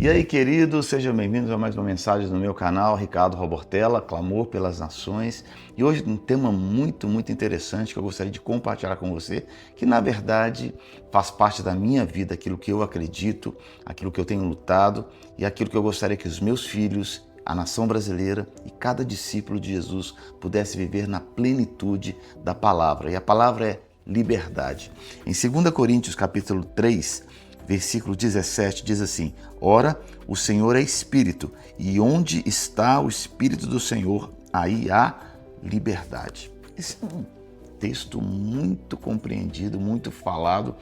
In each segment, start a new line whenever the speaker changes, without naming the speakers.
E aí, queridos, sejam bem-vindos a mais uma mensagem no meu canal, Ricardo Robortella, Clamor pelas Nações. E hoje um tema muito interessante que eu gostaria de compartilhar com você, que na verdade faz parte da minha vida, aquilo que eu acredito, aquilo que eu tenho lutado e aquilo que eu gostaria que os meus filhos, a nação brasileira e cada discípulo de Jesus pudesse viver na plenitude da palavra. E a palavra é liberdade. Em 2 Coríntios capítulo 3, versículo 17 diz assim: Ora, o Senhor é Espírito, e onde está o Espírito do Senhor, aí há liberdade. Esse é um texto muito compreendido, muito falado,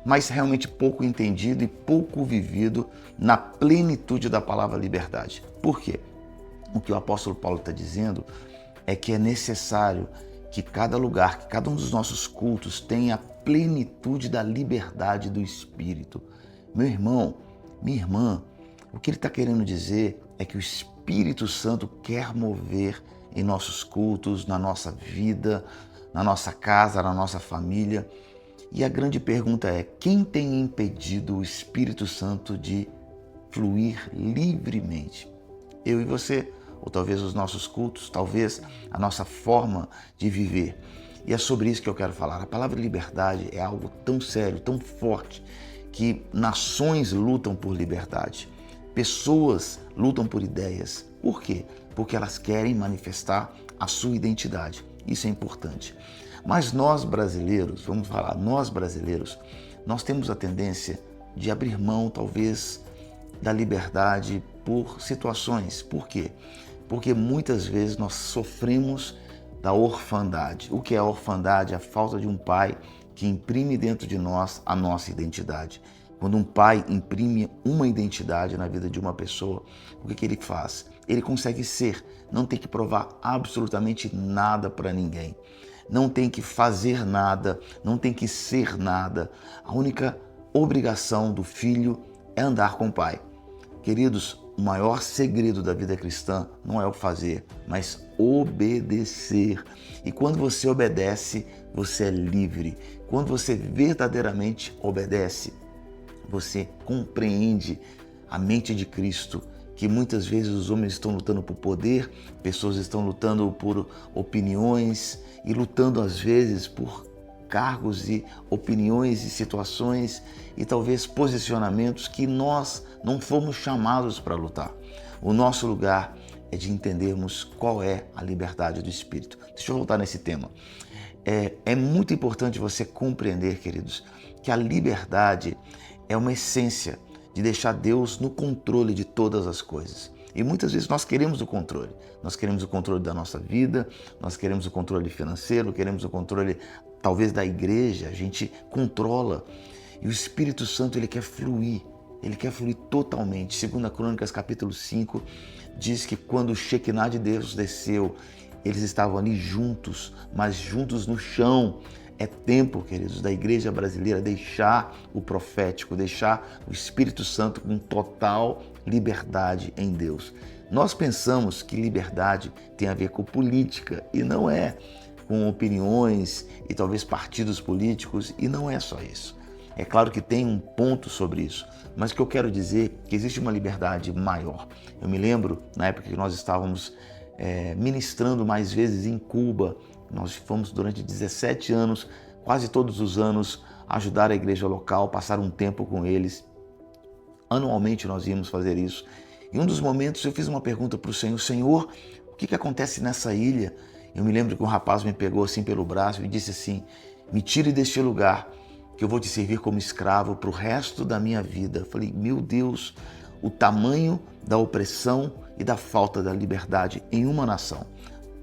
mas realmente pouco entendido e pouco vivido na plenitude da palavra liberdade. Por quê? O que o apóstolo Paulo está dizendo é que é necessário que cada lugar, que cada um dos nossos cultos tenha a plenitude da liberdade do Espírito. Meu irmão, minha irmã, o que ele está querendo dizer é que o Espírito Santo quer mover em nossos cultos, na nossa vida, na nossa casa, na nossa família. E a grande pergunta é: quem tem impedido o Espírito Santo de fluir livremente? Eu e você, ou talvez os nossos cultos, talvez a nossa forma de viver. E é sobre isso que eu quero falar. A palavra liberdade é algo tão sério, tão forte, que nações lutam por liberdade. Pessoas lutam por ideias. Por quê? Porque elas querem manifestar a sua identidade. Isso é importante. Mas nós brasileiros, vamos falar, nós brasileiros, nós temos a tendência de abrir mão, talvez, da liberdade por situações. Por quê? Porque muitas vezes nós sofremos da orfandade. O que é a orfandade? A falta de um pai que imprime dentro de nós a nossa identidade. Quando um pai imprime uma identidade na vida de uma pessoa, o que ele faz? Ele consegue ser, não tem que provar absolutamente nada para ninguém. Não tem que fazer nada, não tem que ser nada. A única obrigação do filho é andar com o pai. Queridos, o maior segredo da vida cristã não é o fazer, mas obedecer. E quando você obedece, você é livre. Quando você verdadeiramente obedece, você compreende a mente de Cristo, que muitas vezes os homens estão lutando por poder, pessoas estão lutando por opiniões e lutando às vezes por cargos e opiniões e situações e talvez posicionamentos que nós não fomos chamados para lutar. O nosso lugar é de entendermos qual é a liberdade do Espírito. Deixa eu voltar nesse tema. É muito importante você compreender, queridos, que a liberdade é uma essência de deixar Deus no controle de todas as coisas. E muitas vezes nós queremos o controle. Nós queremos o controle da nossa vida, nós queremos o controle financeiro, queremos o controle talvez da igreja, a gente controla. E o Espírito Santo, ele quer fluir totalmente. 2 Crônicas capítulo 5 diz que quando o Shekinah de Deus desceu, eles estavam ali juntos, mas juntos no chão. É tempo, queridos, da igreja brasileira deixar o profético, deixar o Espírito Santo com total liberdade em Deus. Nós pensamos que liberdade tem a ver com política e não é, com opiniões e talvez partidos políticos, e não é só isso. É claro que tem um ponto sobre isso, mas o que eu quero dizer é que existe uma liberdade maior. Eu me lembro, na época que nós estávamos ministrando mais vezes em Cuba, nós fomos durante 17 anos, quase todos os anos, ajudar a igreja local, passar um tempo com eles. Anualmente nós íamos fazer isso. Em um dos momentos eu fiz uma pergunta para o Senhor: Senhor, o que acontece nessa ilha? Eu me lembro que um rapaz me pegou assim pelo braço e disse assim: me tire deste lugar, que eu vou te servir como escravo para o resto da minha vida. Eu falei: meu Deus, o tamanho da opressão e da falta da liberdade em uma nação.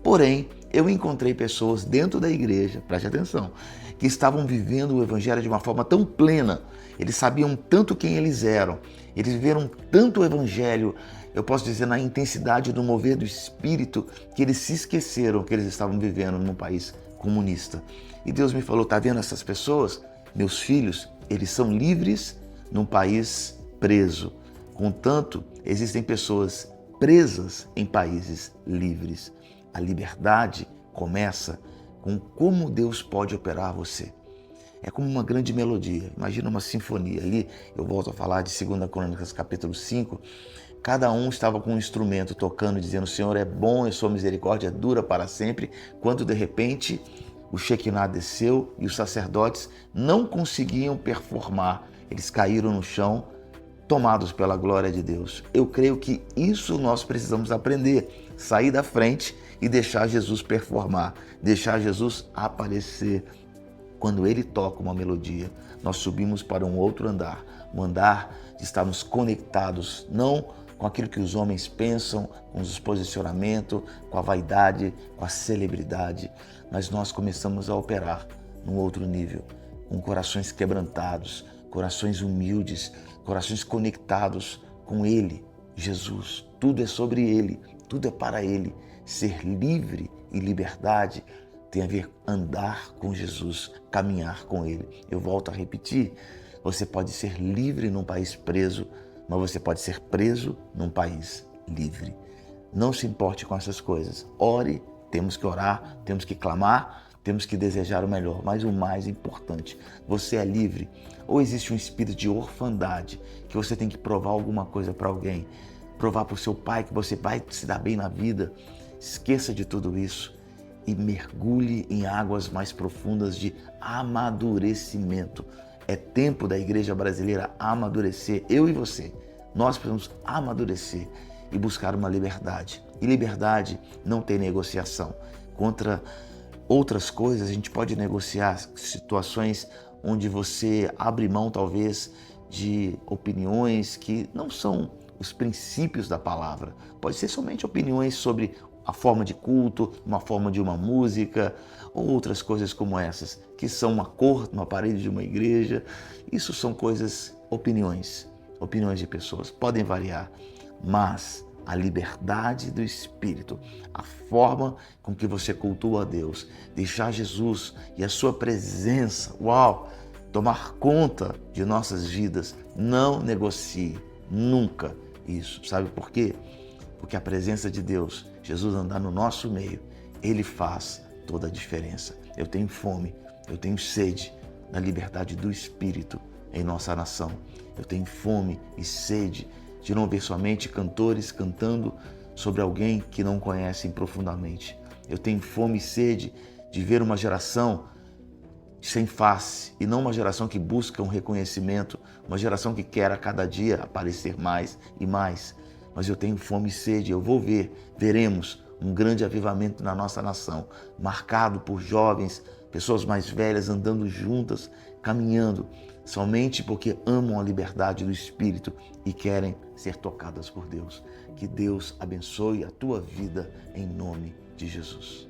Porém, eu encontrei pessoas dentro da igreja, preste atenção, que estavam vivendo o evangelho de uma forma tão plena, eles sabiam tanto quem eles eram, eles viveram tanto o evangelho, eu posso dizer, na intensidade do mover do Espírito, que eles se esqueceram que eles estavam vivendo num país comunista. E Deus me falou: tá vendo essas pessoas? Meus filhos, eles são livres num país preso. Contanto, existem pessoas presas em países livres. A liberdade começa com como Deus pode operar você. É como uma grande melodia. Imagina uma sinfonia. Ali eu volto a falar de 2 Crônicas capítulo 5. Cada um estava com um instrumento tocando, dizendo: o Senhor é bom e sua misericórdia dura para sempre. Quando de repente o Shekinah desceu e os sacerdotes não conseguiam performar. Eles caíram no chão, tomados pela glória de Deus. Eu creio que isso nós precisamos aprender. Sair da frente e deixar Jesus performar. Deixar Jesus aparecer. Quando ele toca uma melodia, nós subimos para um outro andar. Um andar de estarmos conectados, não com aquilo que os homens pensam, com os posicionamentos, com a vaidade, com a celebridade, mas nós começamos a operar num outro nível, com corações quebrantados, corações humildes, corações conectados com Ele, Jesus. Tudo é sobre Ele, tudo é para Ele. Ser livre e liberdade tem a ver andar com Jesus, caminhar com Ele. Eu volto a repetir, você pode ser livre num país preso, mas você pode ser preso num país livre. Não se importe com essas coisas. Ore, temos que orar, temos que clamar, temos que desejar o melhor. Mas o mais importante, você é livre. Ou existe um espírito de orfandade, que você tem que provar alguma coisa para alguém, provar para o seu pai que você vai se dar bem na vida. Esqueça de tudo isso e mergulhe em águas mais profundas de amadurecimento. É tempo da igreja brasileira amadurecer, eu e você. Nós precisamos amadurecer e buscar uma liberdade. E liberdade não tem negociação. Contra outras coisas, a gente pode negociar situações onde você abre mão, talvez, de opiniões que não são os princípios da palavra. Pode ser somente opiniões sobre a forma de culto, uma forma de uma música, ou outras coisas como essas, que são uma cor na parede de uma igreja. Isso são coisas, opiniões de pessoas, podem variar, mas a liberdade do Espírito, a forma com que você cultua a Deus, deixar Jesus e a sua presença, tomar conta de nossas vidas, não negocie nunca isso. Sabe por quê? Porque a presença de Deus, Jesus andar no nosso meio, Ele faz toda a diferença. Eu tenho fome, eu tenho sede da liberdade do Espírito em nossa nação. Eu tenho fome e sede de não ver somente cantores cantando sobre alguém que não conhecem profundamente. Eu tenho fome e sede de ver uma geração sem face e não uma geração que busca um reconhecimento, uma geração que quer a cada dia aparecer mais e mais. Mas eu tenho fome e sede, veremos um grande avivamento na nossa nação, marcado por jovens, pessoas mais velhas andando juntas, caminhando, somente porque amam a liberdade do Espírito e querem ser tocadas por Deus. Que Deus abençoe a tua vida em nome de Jesus.